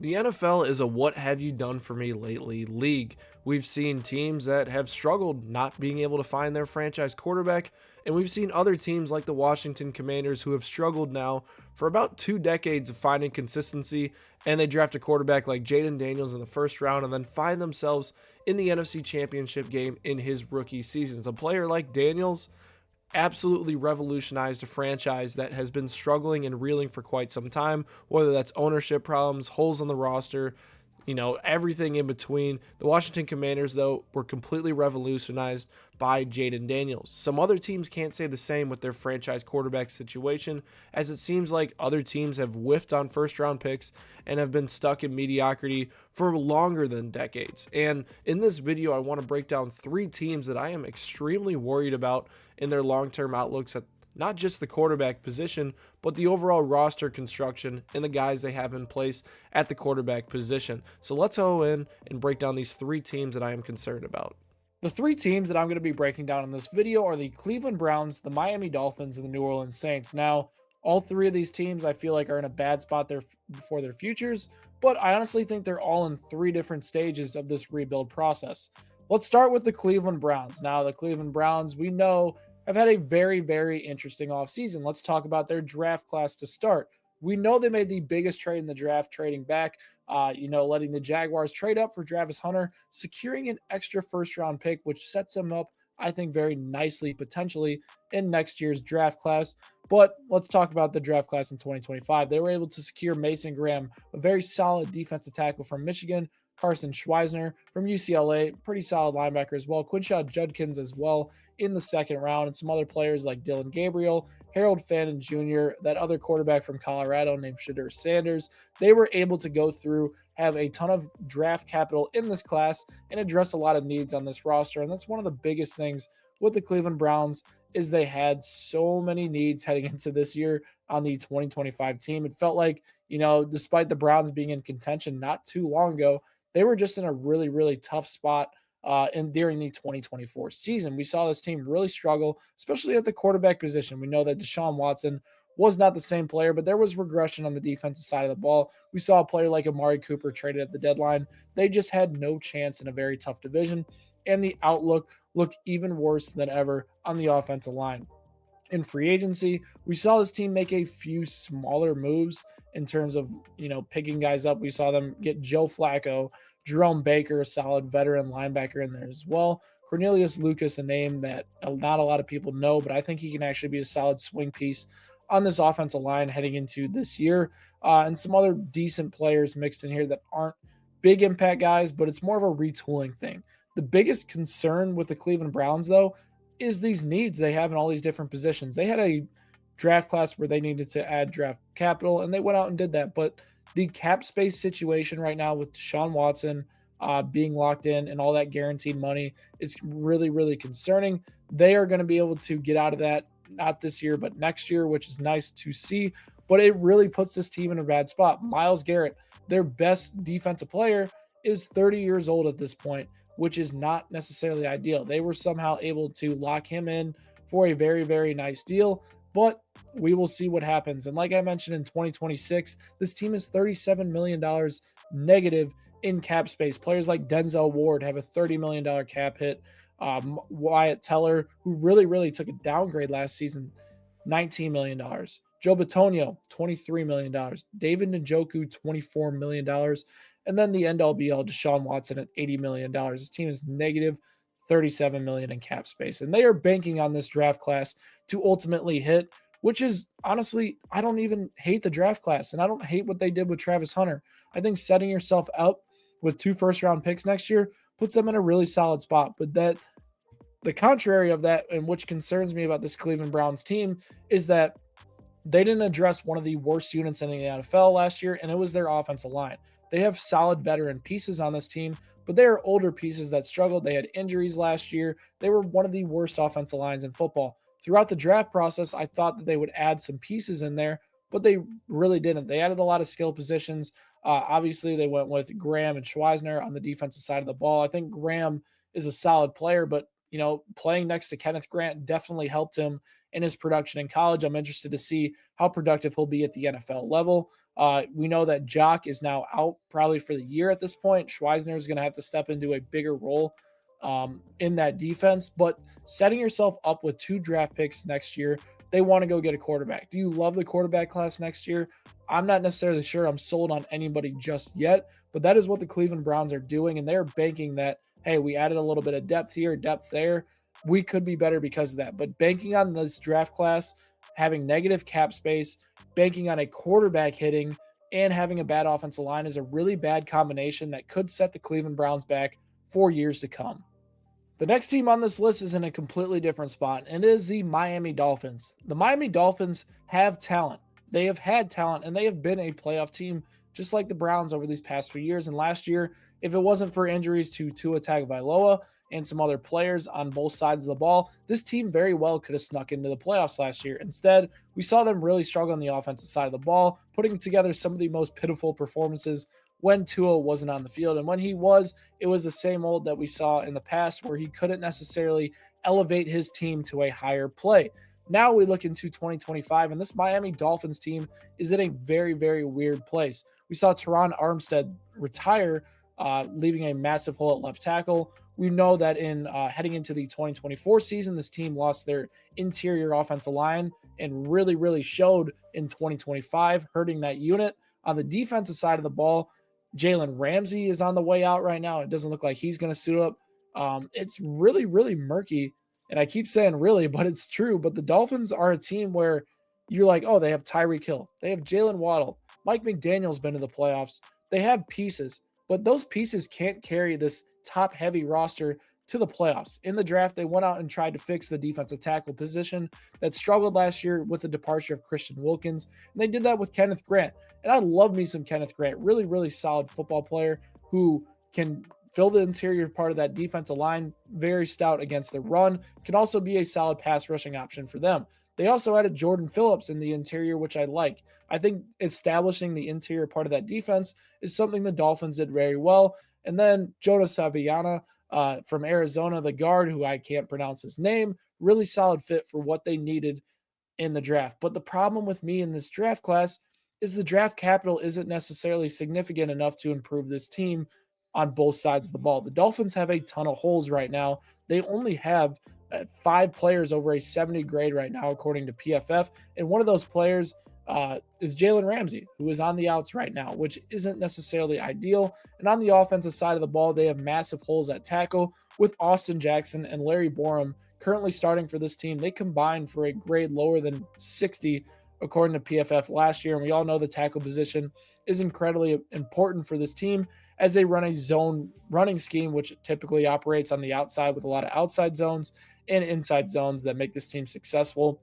The NFL is a what have you done for me lately league. We've seen teams that have struggled not being able to find their franchise quarterback, and we've seen other teams like the Washington Commanders who have struggled now for about 2 decades of finding consistency, and they draft a quarterback like Jaden Daniels in the first round and then find themselves in the NFC Championship game in his rookie seasons. A player like Daniels absolutely revolutionized a franchise that has been struggling and reeling for quite some time, whether that's ownership problems, holes on the roster, everything in between. The Washington Commanders, though, were completely revolutionized by Jaden Daniels. Some other teams can't say the same with their franchise quarterback situation, as it seems like other teams have whiffed on first round picks and have been stuck in mediocrity for longer than decades. And in this video, I want to break down 3 teams that I am extremely worried about in their long term outlooks at not just the quarterback position, but the overall roster construction and the guys they have in place at the quarterback position. So let's go in and break down these 3 teams that I am concerned about. The 3 teams that I'm going to be breaking down in this video are the Cleveland Browns, the Miami Dolphins, and the New Orleans Saints. Now, all 3 of these teams I feel like are in a bad spot there for their futures, but I honestly think they're all in 3 different stages of this rebuild process. Let's start with the Cleveland Browns. Now, the Cleveland Browns, we know, have had a very, very interesting offseason. Let's talk about their draft class to start. We know they made the biggest trade in the draft, trading back, letting the Jaguars trade up for Travis Hunter, securing an extra first round pick, which sets them up, I think, very nicely, potentially in next year's draft class. But let's talk about the draft class in 2025. They were able to secure Mason Graham, a very solid defensive tackle from Michigan, Carson Schweisner from UCLA, pretty solid linebacker as well, Quinshaw Judkins as well in the second round, and some other players like Dylan Gabriel, Harold Fannin Jr., that other quarterback from Colorado named Shadur Sanders. They were able to go through, have a ton of draft capital in this class, and address a lot of needs on this roster. And that's one of the biggest things with the Cleveland Browns is they had so many needs heading into this year on the 2025 team. It felt like, despite the Browns being in contention not too long ago, they were just in a really, really tough spot during the 2024 season. We saw this team really struggle, especially at the quarterback position. We know that Deshaun Watson was not the same player, but there was regression on the defensive side of the ball. We saw a player like Amari Cooper traded at the deadline. They just had no chance in a very tough division, and the outlook looked even worse than ever on the offensive line. In free agency, we saw this team make a few smaller moves in terms of, picking guys up. We saw them get Joe Flacco, Jerome Baker, a solid veteran linebacker in there as well. Cornelius Lucas, a name that not a lot of people know, but I think he can actually be a solid swing piece on this offensive line heading into this year. And some other decent players mixed in here that aren't big impact guys, but it's more of a retooling thing. The biggest concern with the Cleveland Browns, though, is these needs they have in all these different positions. They had a draft class where they needed to add draft capital, and they went out and did that. But the cap space situation right now with Deshaun Watson being locked in and all that guaranteed money is really, really concerning. They are going to be able to get out of that, not this year, but next year, which is nice to see. But it really puts this team in a bad spot. Myles Garrett, their best defensive player, is 30 years old at this point, which is not necessarily ideal. They were somehow able to lock him in for a very, very nice deal, but we will see what happens. And like I mentioned, in 2026, this team is $37 million negative in cap space. Players like Denzel Ward have a $30 million cap hit. Wyatt Teller, who really, really took a downgrade last season, $19 million. Joe Bitonio, $23 million. David Njoku, $24 million. And then the end all be all, Deshaun Watson at $80 million. This team is negative $37 million in cap space. And they are banking on this draft class to ultimately hit, which is honestly, I don't even hate the draft class. And I don't hate what they did with Travis Hunter. I think setting yourself up with 2 first round picks next year puts them in a really solid spot. But that the contrary of that, and which concerns me about this Cleveland Browns team, is that they didn't address one of the worst units in the NFL last year, and it was their offensive line. They have solid veteran pieces on this team, but they are older pieces that struggled. They had injuries last year. They were one of the worst offensive lines in football. Throughout the draft process, I thought that they would add some pieces in there, but they really didn't. They added a lot of skill positions. Obviously, they went with Graham and Schweisner on the defensive side of the ball. I think Graham is a solid player, but playing next to Kenneth Grant definitely helped him in his production in college. I'm interested to see how productive he'll be at the NFL level. We know that Jock is now out probably for the year at this point. Schweisner is going to have to step into a bigger role in that defense. But setting yourself up with 2 draft picks next year, they want to go get a quarterback. Do you love the quarterback class next year? I'm not necessarily sure I'm sold on anybody just yet, but that is what the Cleveland Browns are doing. And they're banking that, hey, we added a little bit of depth here, depth there. We could be better because of that. But banking on this draft class, having negative cap space, banking on a quarterback hitting, and having a bad offensive line is a really bad combination that could set the Cleveland Browns back for years to come. The next team on this list is in a completely different spot, and it is the Miami Dolphins. The Miami Dolphins have talent. They have had talent, and they have been a playoff team just like the Browns over these past few years. And last year, if it wasn't for injuries to Tua Tagovailoa and some other players on both sides of the ball, this team very well could have snuck into the playoffs last year. Instead, we saw them really struggle on the offensive side of the ball, putting together some of the most pitiful performances when Tua wasn't on the field. And when he was, it was the same old that we saw in the past where he couldn't necessarily elevate his team to a higher play. Now we look into 2025, and this Miami Dolphins team is in a very, very weird place. We saw Teron Armstead retire, leaving a massive hole at left tackle. We know that in heading into the 2024 season, this team lost their interior offensive line and really, really showed in 2025, hurting that unit. On the defensive side of the ball, Jalen Ramsey is on the way out right now. It doesn't look like he's going to suit up. It's really, really murky. And I keep saying really, but it's true. But the Dolphins are a team where you're like, oh, they have Tyreek Hill. They have Jalen Waddle. Mike McDaniel's been to the playoffs. They have pieces, but those pieces can't carry this top-heavy roster to the playoffs. In the draft, they went out and tried to fix the defensive tackle position that struggled last year with the departure of Christian Wilkins. And they did that with Kenneth Grant. And I love me some Kenneth Grant, really, really solid football player who can fill the interior part of that defensive line, very stout against the run, can also be a solid pass rushing option for them. They also added Jordan Phillips in the interior, which I like. I think establishing the interior part of that defense is something the Dolphins did very well. And then Jonas Saviana from Arizona, the guard, who I can't pronounce his name, really solid fit for what they needed in the draft. But the problem with me in this draft class is the draft capital isn't necessarily significant enough to improve this team on both sides of the ball. The Dolphins have a ton of holes right now. They only have 5 players over a 70 grade right now, according to PFF. And one of those players is Jalen Ramsey, who is on the outs right now, which isn't necessarily ideal. And on the offensive side of the ball, they have massive holes at tackle with Austin Jackson and Larry Borom currently starting for this team. They combined for a grade lower than 60, according to PFF last year. And we all know the tackle position is incredibly important for this team as they run a zone running scheme, which typically operates on the outside with a lot of outside zones and inside zones that make this team successful.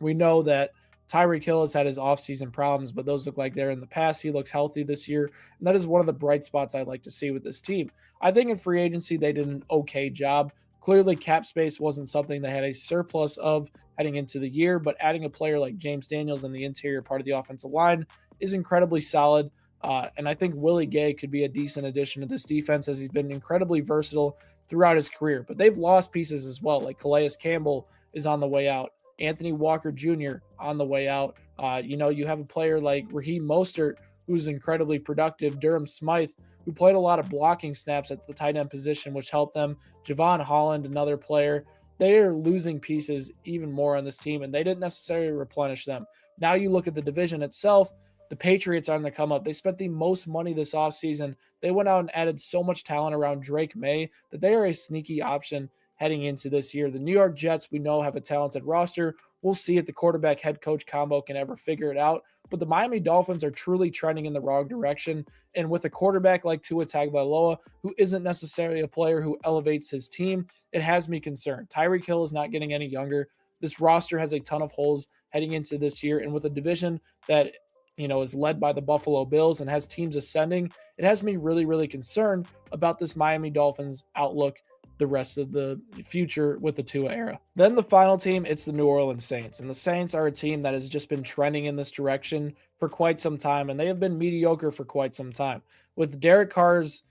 We know that Tyreek Hill has had his offseason problems, but those look like they're in the past. He looks healthy this year, and that is one of the bright spots I'd like to see with this team. I think in free agency, they did an okay job. Clearly, cap space wasn't something they had a surplus of heading into the year, but adding a player like James Daniels in the interior part of the offensive line is incredibly solid. And I think Willie Gay could be a decent addition to this defense as he's been incredibly versatile throughout his career. But they've lost pieces as well, like Calais Campbell is on the way out. Anthony Walker Jr. on the way out. You have a player like Raheem Mostert, who's incredibly productive. Durham Smythe, who played a lot of blocking snaps at the tight end position, which helped them. Javon Holland, another player. They are losing pieces even more on this team, and they didn't necessarily replenish them. Now you look at the division itself. The Patriots are on the come up. They spent the most money this offseason. They went out and added so much talent around Drake May that they are a sneaky option heading into this year. The New York Jets, we know, have a talented roster. We'll see if the quarterback head coach combo can ever figure it out. But the Miami Dolphins are truly trending in the wrong direction. And with a quarterback like Tua Tagovailoa, who isn't necessarily a player who elevates his team, it has me concerned. Tyreek Hill is not getting any younger. This roster has a ton of holes heading into this year. And with a division that is led by the Buffalo Bills and has teams ascending, it has me really, really concerned about this Miami Dolphins outlook the rest of the future with the Tua era. Then the final team, it's the New Orleans Saints. And the Saints are a team that has just been trending in this direction for quite some time, and they have been mediocre for quite some time. With Derek Carr's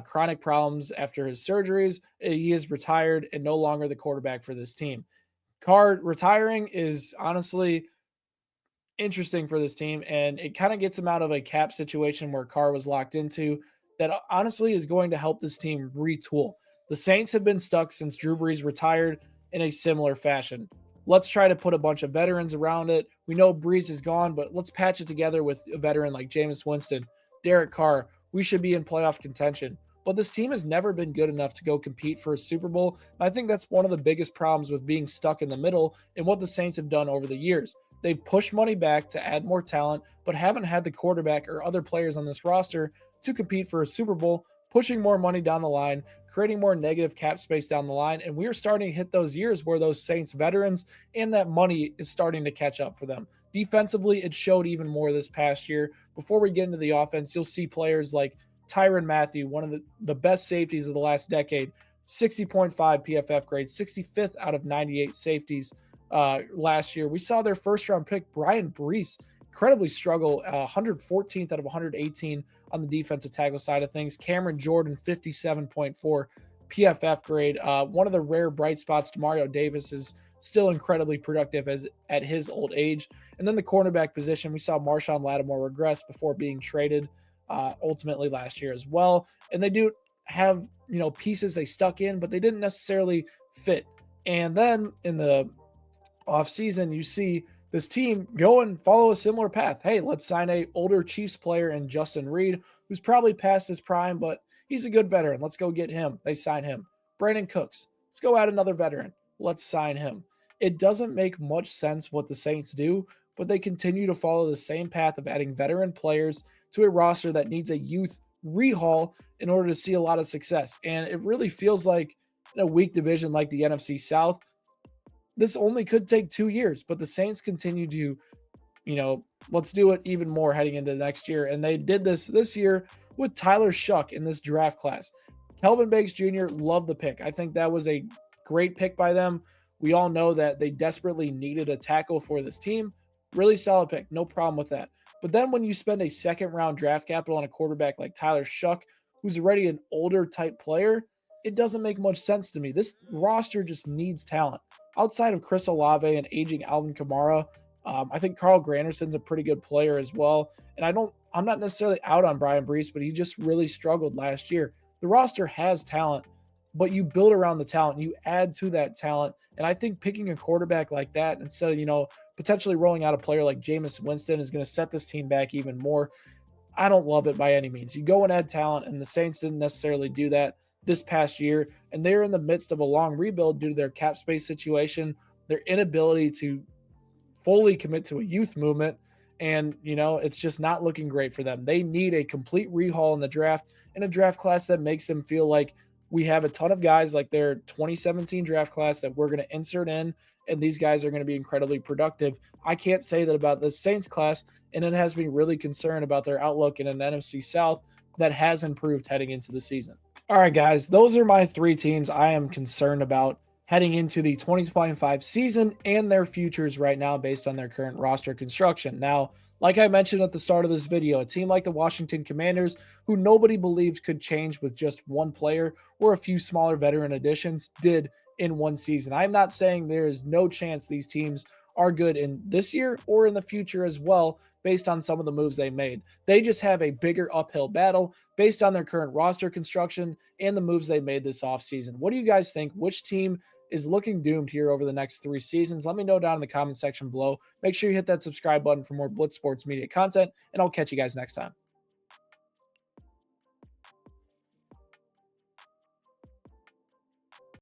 chronic problems after his surgeries, he is retired and no longer the quarterback for this team. Carr retiring is honestly interesting for this team, and it kind of gets them out of a cap situation where Carr was locked into. That honestly is going to help this team retool. The Saints have been stuck since Drew Brees retired in a similar fashion. Let's try to put a bunch of veterans around it. We know Brees is gone, but let's patch it together with a veteran like Jameis Winston, Derek Carr. We should be in playoff contention. But this team has never been good enough to go compete for a Super Bowl. And I think that's one of the biggest problems with being stuck in the middle and what the Saints have done over the years. They've pushed money back to add more talent, but haven't had the quarterback or other players on this roster to compete for a Super Bowl, pushing more money down the line, creating more negative cap space down the line. And we are starting to hit those years where those Saints veterans and that money is starting to catch up for them. Defensively, it showed even more this past year. Before we get into the offense, you'll see players like Tyrann Mathieu, one of the best safeties of the last decade, 60.5 PFF grade, 65th out of 98 safeties last year. We saw their first round pick, Brian Brees, incredibly struggle, 114th out of 118 on the defensive tackle side of things. Cameron Jordan, 57.4 PFF grade. One of the rare bright spots, Demario Davis is still incredibly productive at his old age. And then the cornerback position, we saw Marshawn Lattimore regress before being traded ultimately last year as well. And they do have, pieces they stuck in, but they didn't necessarily fit. And then in the offseason, you see this team go and follow a similar path. Hey, let's sign a older Chiefs player in Justin Reed, who's probably past his prime, but he's a good veteran. Let's go get him. They sign him. Brandon Cooks. Let's go add another veteran. Let's sign him. It doesn't make much sense what the Saints do, but they continue to follow the same path of adding veteran players to a roster that needs a youth rehaul in order to see a lot of success. And it really feels like in a weak division like the NFC South, this only could take 2 years, but the Saints continue to, let's do it even more heading into next year. And they did this year with Tyler Shuck in this draft class. Kelvin Banks Jr. loved the pick. I think that was a great pick by them. We all know that they desperately needed a tackle for this team. Really solid pick. No problem with that. But then when you spend a second round draft capital on a quarterback like Tyler Shuck, who's already an older type player, it doesn't make much sense to me. This roster just needs talent. Outside of Chris Olave and aging Alvin Kamara, I think Carl Granderson's a pretty good player as well. And I'm not necessarily out on Brian Brees, but he just really struggled last year. The roster has talent, but you build around the talent, you add to that talent. And I think picking a quarterback like that instead of, potentially rolling out a player like Jameis Winston is going to set this team back even more. I don't love it by any means. You go and add talent, and the Saints didn't necessarily do that this past year, and they're in the midst of a long rebuild due to their cap space situation, their inability to fully commit to a youth movement, and it's just not looking great for them. They need a complete rehaul in the draft, and a draft class that makes them feel like we have a ton of guys like their 2017 draft class that we're going to insert in, and these guys are going to be incredibly productive. I can't say that about the Saints class, and it has me really concerned about their outlook in an NFC South that has improved heading into the season. All right, guys, those are my 3 teams I am concerned about heading into the 2025 season and their futures right now based on their current roster construction. Now, like I mentioned at the start of this video, a team like the Washington Commanders, who nobody believed could change with just one player or a few smaller veteran additions, did in one season. I'm not saying there is no chance these teams are good in this year or in the future as well, based on some of the moves they made. They just have a bigger uphill battle based on their current roster construction and the moves they made this offseason. What do you guys think? Which team is looking doomed here over the next 3 seasons? Let me know down in the comment section below. Make sure you hit that subscribe button for more Blitz Sports Media content, and I'll catch you guys next time.